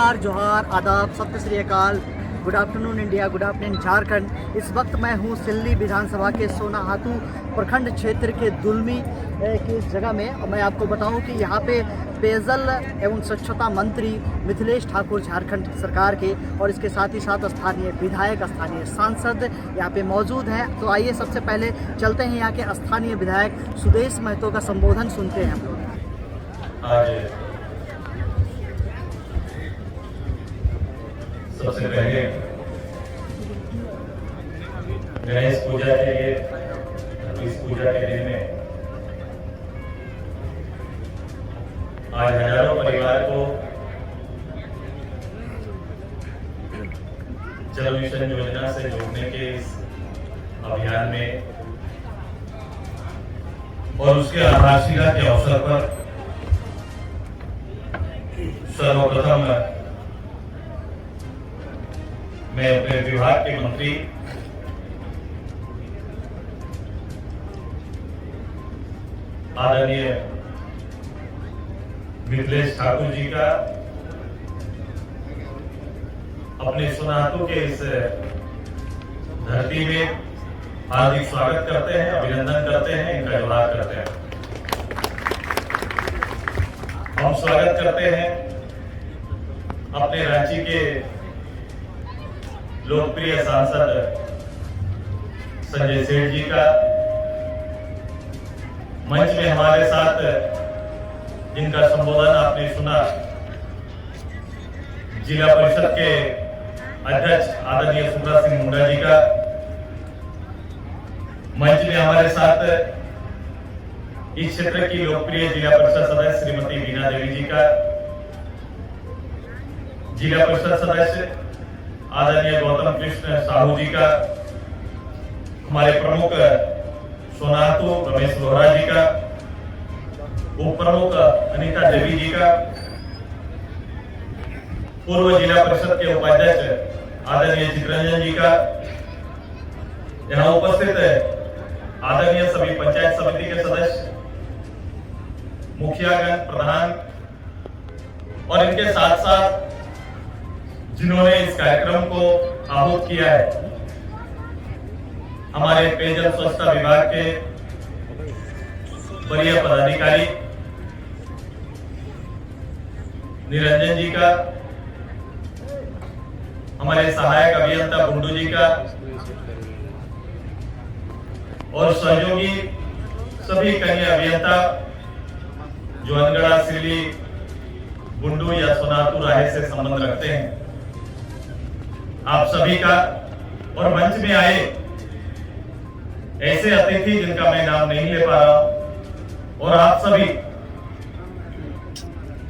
नमस्कार, जोहार, आदाब, सत श्री अकाल, good afternoon India, good afternoon Jharkhand. इस वक्त मैं हूँ सिल्ली विधानसभा के सोनाहातू प्रखंड क्षेत्र के दुलमी की इस जगह में। और मैं आपको बताऊं कि यहाँ पे पेयजल एवं स्वच्छता मंत्री मिथिलेश ठाकुर झारखंड सरकार के और इसके साथ ही साथ स्थानीय विधायक, स्थानीय सांसद यहाँ पे मौजूद हैं। तो आइए सबसे पहले चलते हैं यहाँ के स्थानीय विधायक सुदेश महतो का संबोधन सुनते हैं हम लोग। सबसे पहले गणेश पूजा के लिए, इस पूजा के दिन में आज हजारों परिवार को जल मिशन योजना से जोड़ने के इस अभियान में और उसके आधारशिला के अवसर पर सर्वप्रथम मैं अपने विभाग के मंत्री आदरणीय मिथिलेश ठाकुर जी का अपने सोनाहातू के इस धरती में हार्दिक स्वागत करते हैं, अभिनंदन करते हैं, इनका जोहार करते हैं। हम स्वागत करते हैं अपने रांची के लोकप्रिय सांसद संजय सेठ जी का, मंच में हमारे साथ जिनका संबोधन आपने सुना, जिला परिषद के अध्यक्ष आदरणीय सुब्रत सिंह मुंडा जी का, मंच में हमारे साथ इस क्षेत्र की लोकप्रिय जिला परिषद सदस्य श्रीमती बीना देवी जी का, जिला परिषद सदस्य आदरणीय गौतम कृष्ण साहू जी का, हमारे प्रमुख सोनाहातू रमेश लोहरा जी का, उप प्रमुख अनीता देवी जी का, पूर्व जिला परिषद के उपाध्यक्ष आदरणीय चित्रंजन जी का, यहाँ उपस्थित आदरणीय सभी पंचायत समिति के सदस्य, मुखियागण, प्रधान और इनके साथ साथ जिन्होंने इस कार्यक्रम को आहूत किया है, हमारे पेयजल स्वच्छता विभाग के वरीय पदाधिकारी निरंजन जी का, हमारे सहायक अभियंता बुंडू जी का और सहयोगी सभी कन्या अभियंता जो अनगढ़ा, सिल्ली, बुंडू या सोनाहातू राहे से संबंध रखते हैं, आप सभी का, और मंच में आए ऐसे अतिथि जिनका मैं नाम नहीं ले पा रहा हूं, और आप सभी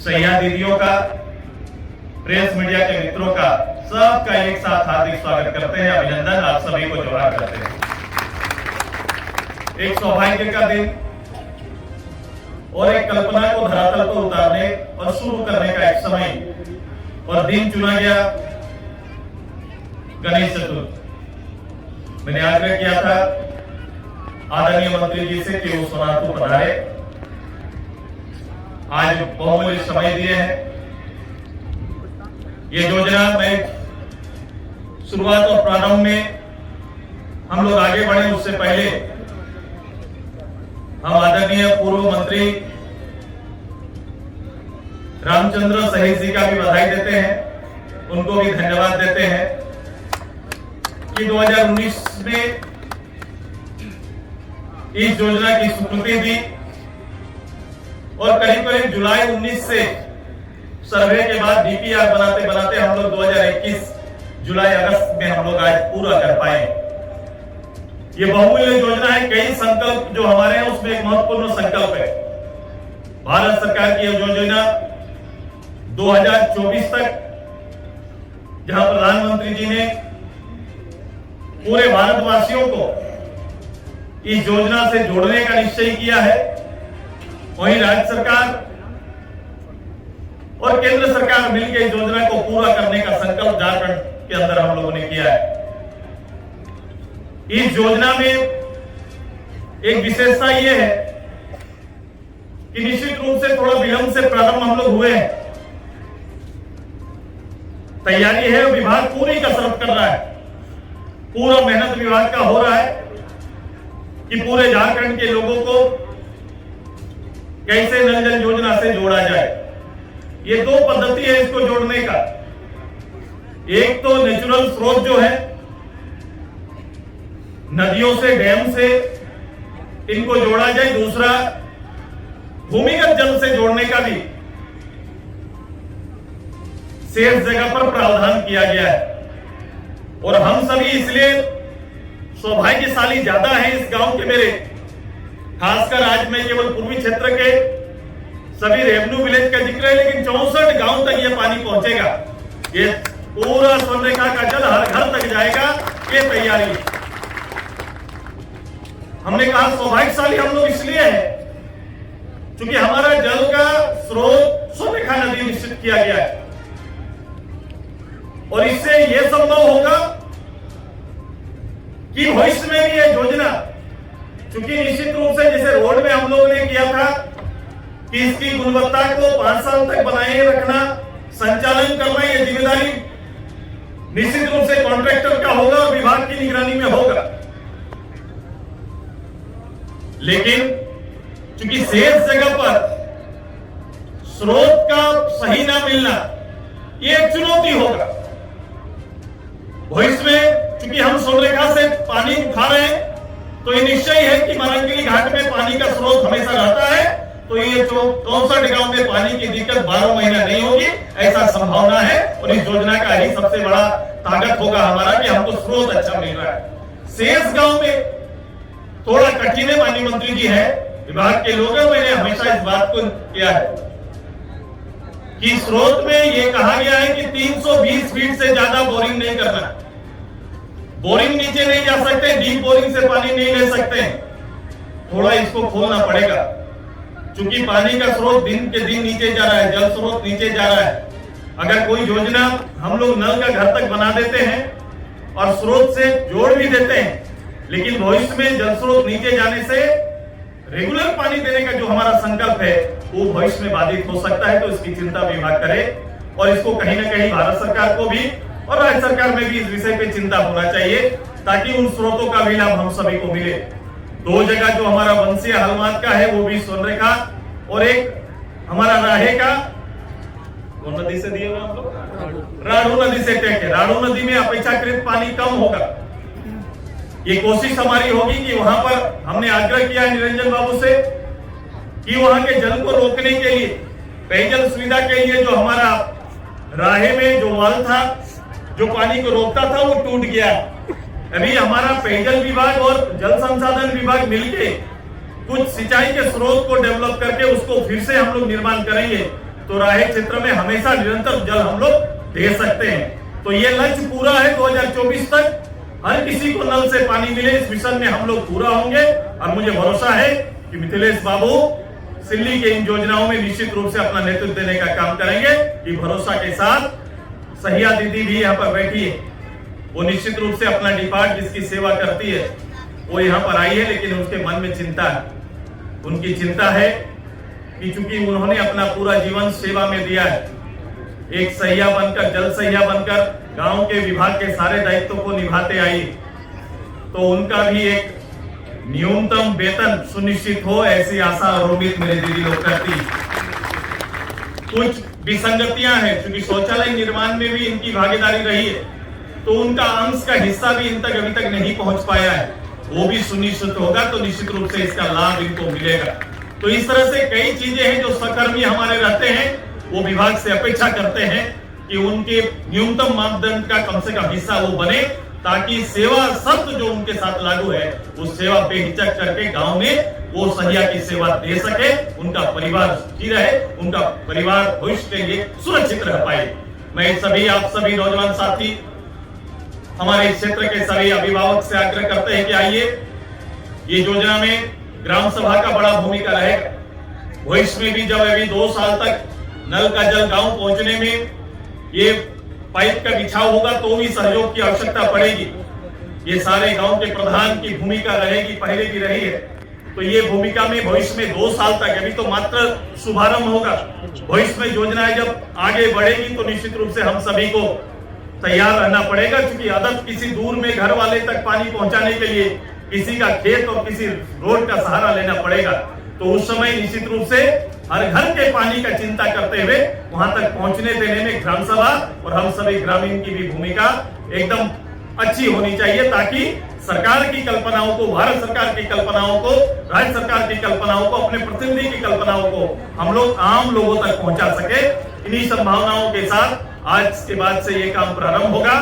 सैया दीदियों का, प्रेस मीडिया के मित्रों का, सबका एक साथ हार्दिक स्वागत करते हैं, अभिनंदन, आप सभी को जोहार करते हैं। एक सौभाग्य का दिन और एक कल्पना को धरातल पर उतारने और शुरू करने का एक समय और दिन चुना गया, गणेश चतुर्थी। मैंने आग्रह किया था आदरणीय मंत्री जी से कि वो सोनाहातू पधारे, आज बहुमूल्य समय दिए हैं। ये योजना में शुरुआत और प्रारंभ में हम लोग आगे बढ़े, उससे पहले हम आदरणीय पूर्व मंत्री रामचंद्र सहीद जी का भी बधाई देते हैं, उनको भी धन्यवाद देते हैं कि 2019 में इस योजना की स्वीकृति दी और करीब करीब जुलाई 19 से सर्वे के बाद डीपीआर बनाते बनाते हम लोग 2021 जुलाई अगस्त में हम लोग आज पूरा कर पाए। ये बहुमूल्य योजना है। कई संकल्प जो हमारे हैं उसमें एक महत्वपूर्ण संकल्प है, भारत सरकार की योजना 2024 तक, जहां प्रधानमंत्री जी ने पूरे भारतवासियों को इस योजना से जोड़ने का निश्चय किया है, वहीं राज्य सरकार और केंद्र सरकार मिलकर इस योजना को पूरा करने का संकल्प झारखंड के अंदर हम लोगों ने किया है। इस योजना में एक विशेषता यह है कि निश्चित रूप से थोड़ा विलंब से प्रारंभ हम लोग हुए हैं, तैयारी है, विभाग पूरी कसरत कर रहा है, पूरा मेहनत विभाग का हो रहा है कि पूरे झारखंड के लोगों को कैसे नल जल योजना से जोड़ा जाए। ये दो पद्धति है इसको जोड़ने का। एक तो नेचुरल स्रोत जो है, नदियों से, डैम से इनको जोड़ा जाए। दूसरा, भूमिगत जल से जोड़ने का भी शेष जगह पर प्रावधान किया गया है। और हम सभी इसलिए सौभाग्यशाली ज्यादा है इस गांव के मेरे, खासकर आज मैं केवल पूर्वी क्षेत्र के सभी रेवेन्यू विलेज का जिक्र है, लेकिन 64 गांव तक ये पानी पहुंचेगा। ये पूरा स्वर्णरेखा का जल हर घर तक जाएगा, ये तैयारी है। हमने कहा सौभाग्यशाली हम लोग इसलिए हैं क्योंकि हमारा जल का स्रोत स्वर्णरेखा नदी निश्चित किया गया है, और इससे यह संभव होगा कि भविष्य में भी यह योजना, क्योंकि निश्चित रूप से जैसे रोड में हम लोगों ने किया था कि इसकी गुणवत्ता को 5 साल तक बनाए रखना, संचालन करना, यह जिम्मेदारी निश्चित रूप से कॉन्ट्रैक्टर का होगा और विभाग की निगरानी में होगा। लेकिन क्योंकि शेष जगह पर स्रोत का सही ना मिलना ये एक चुनौती होगा। भविष्य में क्योंकि हम स्वर्णरेखा से पानी उठा रहे हैं, तो ये निश्चय है कि मरंगली घाट में पानी का स्रोत हमेशा रहता है, तो ये 64 गांव में पानी की दिक्कत 12 महीना नहीं होगी, ऐसा संभावना है। और इस योजना का ही सबसे बड़ा ताकत होगा हमारा कि हमको स्रोत अच्छा मिल रहा है। शेष गांव में थोड़ा कठिन है, माननीय मंत्री जी है, विभाग के लोग हैं, मैंने हमेशा इस बात को किया है कि स्रोत में यह कहा गया है कि 320 फीट से ज्यादा बोरिंग नहीं करना। बोरिंग नीचे नहीं जा सकते, डीप बोरिंग से पानी नहीं ले सकते, थोड़ा इसको खोलना पड़ेगा, क्योंकि पानी का स्रोत दिन के दिन नीचे जा रहा है, जल स्रोत नीचे जा रहा है। अगर कोई योजना हम लोग नल का घर तक बना देते हैं और स्रोत से जोड़ भी देते हैं, लेकिन भविष्य में जल स्रोत नीचे जाने से रेगुलर पानी देने का जो हमारा संकल्प है वो भविष्य में बाधित हो सकता है। तो इसकी चिंता विभाग करे, और इसको कहीं ना कहीं भारत सरकार को भी और राज्य सरकार में भी इस विषय पे चिंता होना चाहिए, ताकि उन स्रोतों का भी लाभ हम सभी को मिले। 2 जगह जो हमारा बंसिया हलमात का है वो भी स्वर्णरेखा, और एक हमारा राहे का, कौन नदी से दिए हुए हम लोग, राढ़ू नदी से टैक है। राढ़ू नदी में अपेक्षाकृत पानी कम होगा। ये कोशिश हमारी होगी कि वहां पर हमने आग्रह किया है निरंजन बाबू से कि वहां के जल को रोकने के लिए, पेयजल सुविधा के लिए, जो हमारा राहे में जो वाल था जो पानी को रोकता था वो टूट गया। अभी हमारा पेयजल विभाग और जल संसाधन विभाग मिलके कुछ सिंचाई के स्रोत को डेवलप करके उसको फिर से हम लोग निर्माण करेंगे, तो राहे क्षेत्र में हमेशा निरंतर जल हम लोग दे सकते हैं। तो ये लक्ष्य पूरा है, 2024 तक हर किसी को नल से पानी मिले, इस मिशन में हम लोग पूरा होंगे। और मुझे भरोसा है कि मिथिलेश बाबू सिल्ली के इन योजनाओं में निश्चित रूप से अपना नेतृत्व देने का काम करेंगे। कि भरोसा के साथ सहिया दीदी भी यहाँ पर बैठी है, वो निश्चित रूप से अपना डिपार्ट जिसकी सेवा करती है वो यहाँ पर आई है, लेकिन उसके मन में चिंता है। उनकी चिंता है कि चूंकि उन्होंने अपना पूरा जीवन सेवा में दिया है, एक सहिया बनकर, जल सहिया बनकर गांव के विभाग के सारे दायित्वों को निभाते आई, तो उनका भी एक न्यूनतम वेतन सुनिश्चित हो, ऐसी आशा और उम्मीद मेरे दीदी लोग करती। कुछ विसंगतियां हैं, क्योंकि शौचालय निर्माण में भी इनकी भागीदारी रही है, तो उनका अंश का हिस्सा भी इन तक अभी तक नहीं पहुंच पाया है, वो भी सुनिश्चित होगा, तो निश्चित रूप से इसका लाभ इनको मिलेगा। तो इस तरह से कई चीजें हैं जो सहकर्मी हमारे रहते हैं, वो विभाग से अपेक्षा करते हैं कि उनके न्यूनतम मापदंड का कम से कम हिस्सा वो बने, ताकि सेवा शब्द जो उनके साथ लागू है वो सेवा बेहिचक करके गांव में वो सहिया की सेवा दे सके, उनका परिवार सुखी रहे, उनका परिवार भविष्य के लिए सुरक्षित रह पाए। मैं सभी आप सभी नौजवान साथी, हमारे क्षेत्र के सभी अभिभावक से आग्रह करते हैं कि आइए, ये योजना में ग्राम सभा का बड़ा भूमिका रहेगा। भविष्य में भी जब अभी 2 साल तक नल का जल गांव पहुंचने में ये पाइप का बिछाव होगा तो भी सहयोग की आवश्यकता पड़ेगी। ये सारे गांव के प्रधान की भूमिका रहेगी, पहले भी रही है। तो ये भूमिका में भविष्य में 2 साल तक, अभी तो मात्र शुभारंभ होगा, भविष्य में योजनाएं जब आगे बढ़ेगी तो निश्चित रूप से हम सभी को तैयार रहना पड़ेगा, क्योंकि अदब किसी दूर में घर वाले तक पानी पहुंचाने के लिए किसी का खेत और किसी रोड का सहारा लेना पड़ेगा। तो उस समय निश्चित रूप से हर घर के पानी का चिंता करते हुए वहां तक पहुंचने देने में ग्राम सभा और हम सभी ग्रामीण की भी भूमिका एकदम अच्छी होनी चाहिए, ताकि सरकार की कल्पनाओं को, भारत सरकार की कल्पनाओं को, राज्य सरकार की कल्पनाओं को, अपने प्रतिनिधि की कल्पनाओं को हम लोग आम लोगों तक पहुंचा सके। इन्हीं संभावनाओं के साथ आज के बाद से ये काम प्रारंभ होगा।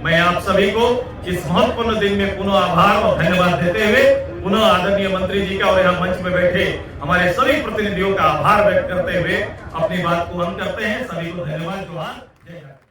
मैं आप सभी को इस महत्वपूर्ण दिन में पुनः आभार और धन्यवाद देते हुए पुनः आदरणीय मंत्री जी का और यहाँ मंच में बैठे हमारे सभी प्रतिनिधियों का आभार व्यक्त करते हुए अपनी बात को अंत करते हैं। सभी को धन्यवाद। जोहार। जय हिंद।